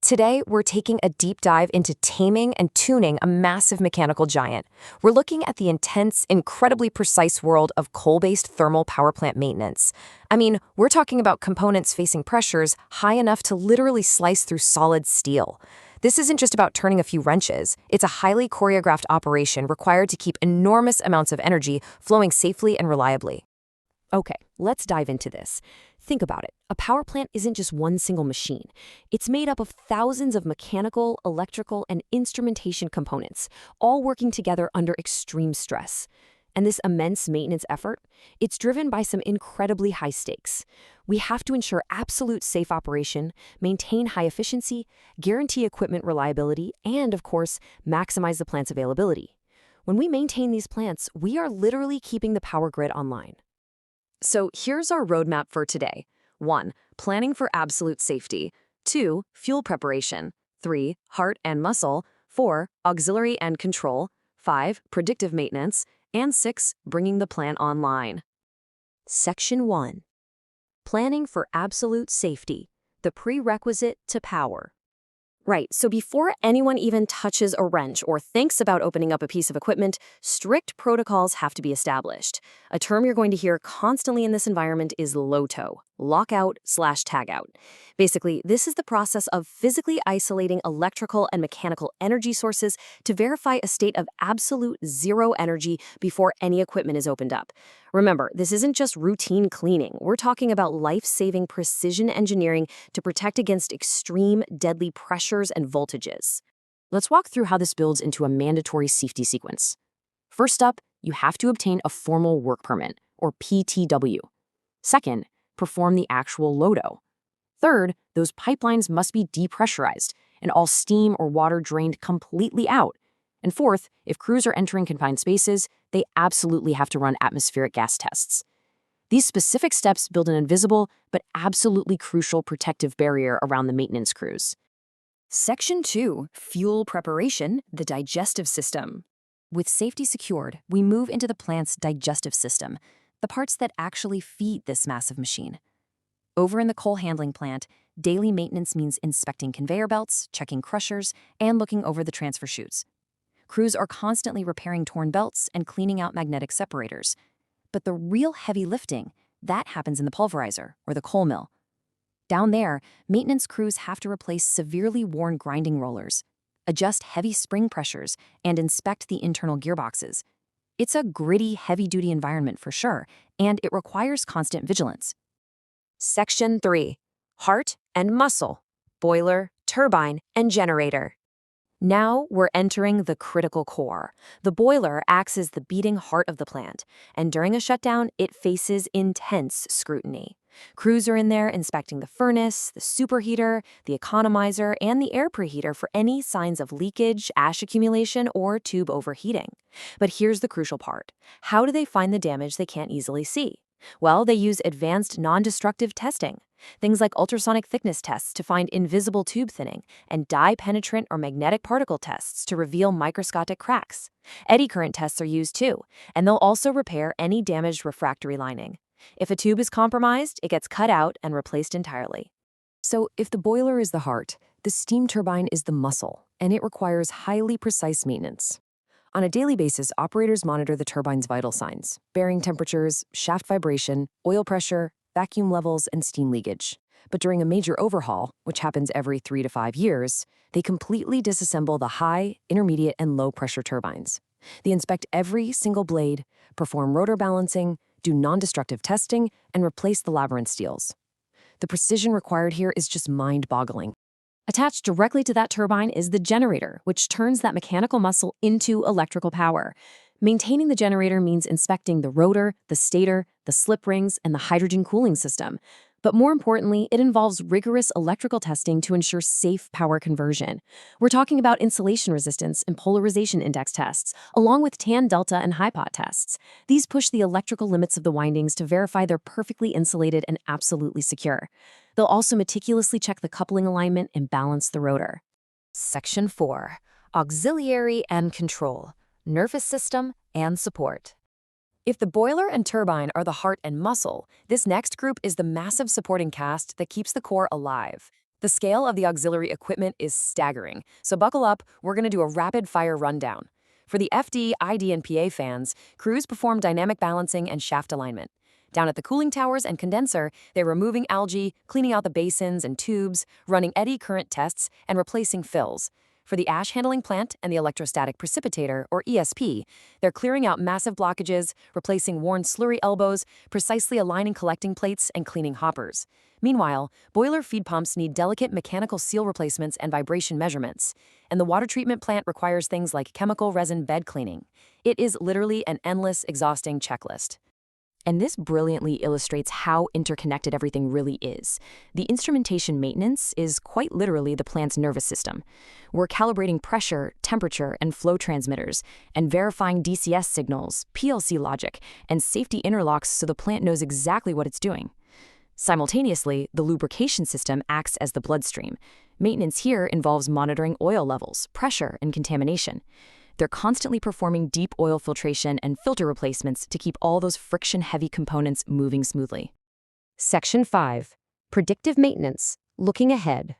Today, we're taking a deep dive into taming and tuning a massive mechanical giant. We're looking at the intense, incredibly precise world of coal-based thermal power plant maintenance. I mean, we're talking about components facing pressures high enough to literally slice through solid steel. This isn't just about turning a few wrenches. It's a highly choreographed operation required to keep enormous amounts of energy flowing safely and reliably. Okay, let's dive into this. Think about it. A power plant isn't just one single machine. It's made up of thousands of mechanical, electrical, and instrumentation components, all working together under extreme stress. And this immense maintenance effort, it's driven by some incredibly high stakes. We have to ensure absolute safe operation, maintain high efficiency, guarantee equipment reliability, and, of course, maximize the plant's availability. When we maintain these plants, we are literally keeping the power grid online. So here's our roadmap for today. 1. Planning for absolute safety. 2. Fuel preparation. 3. Heart and muscle. 4. Auxiliary and control. 5. Predictive maintenance. And 6. Bringing the plant online. Section 1. Planning for absolute safety, the prerequisite to power. Right, so before anyone even touches a wrench or thinks about opening up a piece of equipment, strict protocols have to be established. A term you're going to hear constantly in this environment is LOTO, lockout/tagout. Basically, this is the process of physically isolating electrical and mechanical energy sources to verify a state of absolute zero energy before any equipment is opened up. Remember, this isn't just routine cleaning. We're talking about life-saving precision engineering to protect against extreme, deadly pressures and voltages. Let's walk through how this builds into a mandatory safety sequence. First up, you have to obtain a formal work permit, or PTW. Second, perform the actual LOTO. Third, those pipelines must be depressurized and all steam or water drained completely out. And fourth, if crews are entering confined spaces, they absolutely have to run atmospheric gas tests. These specific steps build an invisible but absolutely crucial protective barrier around the maintenance crews. Section 2. Fuel preparation, the digestive system. With safety secured, we move into the plant's digestive system, the parts that actually feed this massive machine. Over in the coal handling plant, daily maintenance means inspecting conveyor belts, checking crushers, and looking over the transfer chutes. Crews are constantly repairing torn belts and cleaning out magnetic separators. But the real heavy lifting, that happens in the pulverizer, or the coal mill. Down there, maintenance crews have to replace severely worn grinding rollers, adjust heavy spring pressures, and inspect the internal gearboxes. It's a gritty, heavy-duty environment for sure, and it requires constant vigilance. Section 3. Heart and muscle, boiler, turbine, and generator. Now we're entering the critical core. The boiler acts as the beating heart of the plant, and during a shutdown, it faces intense scrutiny. Crews are in there inspecting the furnace, the superheater, the economizer, and the air preheater for any signs of leakage, ash accumulation, or tube overheating. But here's the crucial part. How do they find the damage they can't easily see? Well, they use advanced non-destructive testing. Things like ultrasonic thickness tests to find invisible tube thinning, and dye-penetrant or magnetic particle tests to reveal microscopic cracks. Eddy current tests are used too, and they'll also repair any damaged refractory lining. If a tube is compromised, it gets cut out and replaced entirely. So if the boiler is the heart, the steam turbine is the muscle, and it requires highly precise maintenance. On a daily basis, operators monitor the turbine's vital signs: bearing temperatures, shaft vibration, oil pressure, vacuum levels, and steam leakage. But during a major overhaul, which happens every 3 to 5 years, they completely disassemble the high, intermediate, and low-pressure turbines. They inspect every single blade, perform rotor balancing, do non-destructive testing, and replace the labyrinth steels. The precision required here is just mind-boggling. Attached directly to that turbine is the generator, which turns that mechanical muscle into electrical power. Maintaining the generator means inspecting the rotor, the stator, the slip rings, and the hydrogen cooling system. But more importantly, it involves rigorous electrical testing to ensure safe power conversion. We're talking about insulation resistance and polarization index tests, along with tan delta and high pot tests. These push the electrical limits of the windings to verify they're perfectly insulated and absolutely secure. They'll also meticulously check the coupling alignment and balance the rotor. Section 4. Auxiliary and control, nervous system, and support. If the boiler and turbine are the heart and muscle, this next group is the massive supporting cast that keeps the core alive. The scale of the auxiliary equipment is staggering, so buckle up, we're going to do a rapid-fire rundown. For the FD, ID, and PA fans, crews perform dynamic balancing and shaft alignment. Down at the cooling towers and condenser, they're removing algae, cleaning out the basins and tubes, running eddy current tests, and replacing fills. For the ash handling plant and the electrostatic precipitator, or ESP, they're clearing out massive blockages, replacing worn slurry elbows, precisely aligning collecting plates, and cleaning hoppers. Meanwhile, boiler feed pumps need delicate mechanical seal replacements and vibration measurements. And the water treatment plant requires things like chemical resin bed cleaning. It is literally an endless, exhausting checklist. And this brilliantly illustrates how interconnected everything really is. The instrumentation maintenance is quite literally the plant's nervous system. We're calibrating pressure, temperature, and flow transmitters, and verifying DCS signals, PLC logic, and safety interlocks so the plant knows exactly what it's doing. Simultaneously, the lubrication system acts as the bloodstream. Maintenance here involves monitoring oil levels, pressure, and contamination. They're constantly performing deep oil filtration and filter replacements to keep all those friction-heavy components moving smoothly. Section 5. Predictive maintenance. Looking ahead.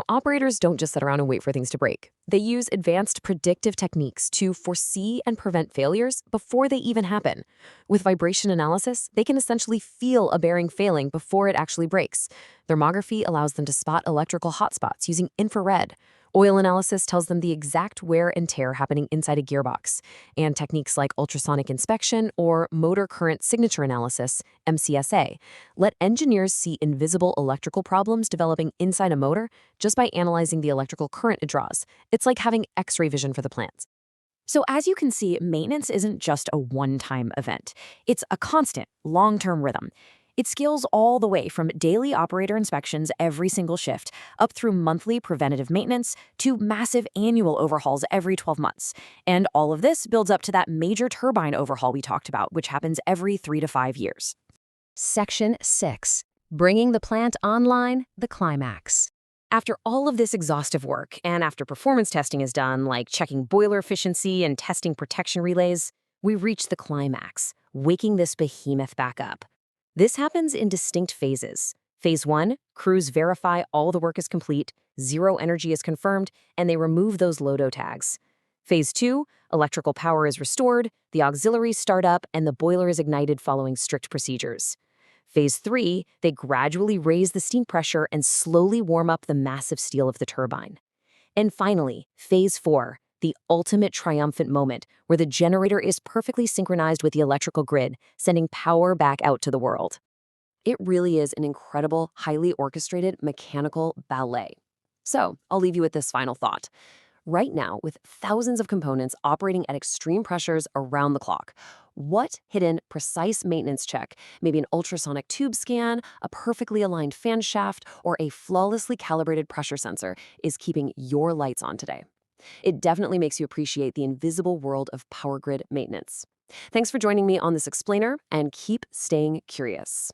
Operators don't just sit around and wait for things to break. They use advanced predictive techniques to foresee and prevent failures before they even happen. With vibration analysis, they can essentially feel a bearing failing before it actually breaks. Thermography allows them to spot electrical hotspots using infrared. Oil analysis tells them the exact wear and tear happening inside a gearbox. And techniques like ultrasonic inspection or motor current signature analysis, MCSA, let engineers see invisible electrical problems developing inside a motor just by analyzing the electrical current it draws. It's like having X-ray vision for the plant. So as you can see, maintenance isn't just a one-time event. It's a constant, long-term rhythm. It scales all the way from daily operator inspections every single shift, up through monthly preventative maintenance, to massive annual overhauls every 12 months. And all of this builds up to that major turbine overhaul we talked about, which happens every 3 to 5 years. Section 6. Bringing the plant online, the climax. After all of this exhaustive work, and after performance testing is done, like checking boiler efficiency and testing protection relays, we reach the climax, waking this behemoth back up. This happens in distinct phases. Phase 1, crews verify all the work is complete, zero energy is confirmed, and they remove those LODO tags. Phase 2, electrical power is restored, the auxiliaries start up, and the boiler is ignited following strict procedures. Phase 3, they gradually raise the steam pressure and slowly warm up the massive steel of the turbine. And finally, Phase 4, the ultimate triumphant moment where the generator is perfectly synchronized with the electrical grid, sending power back out to the world. It really is an incredible, highly orchestrated mechanical ballet. So I'll leave you with this final thought. Right now, with thousands of components operating at extreme pressures around the clock, what hidden, precise maintenance check, maybe an ultrasonic tube scan, a perfectly aligned fan shaft, or a flawlessly calibrated pressure sensor, is keeping your lights on today? It definitely makes you appreciate the invisible world of power grid maintenance. Thanks for joining me on this explainer, and keep staying curious.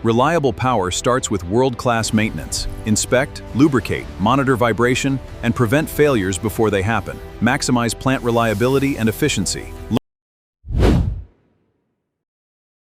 Reliable power starts with world-class maintenance. Inspect, lubricate, monitor vibration, and prevent failures before they happen. Maximize plant reliability and efficiency.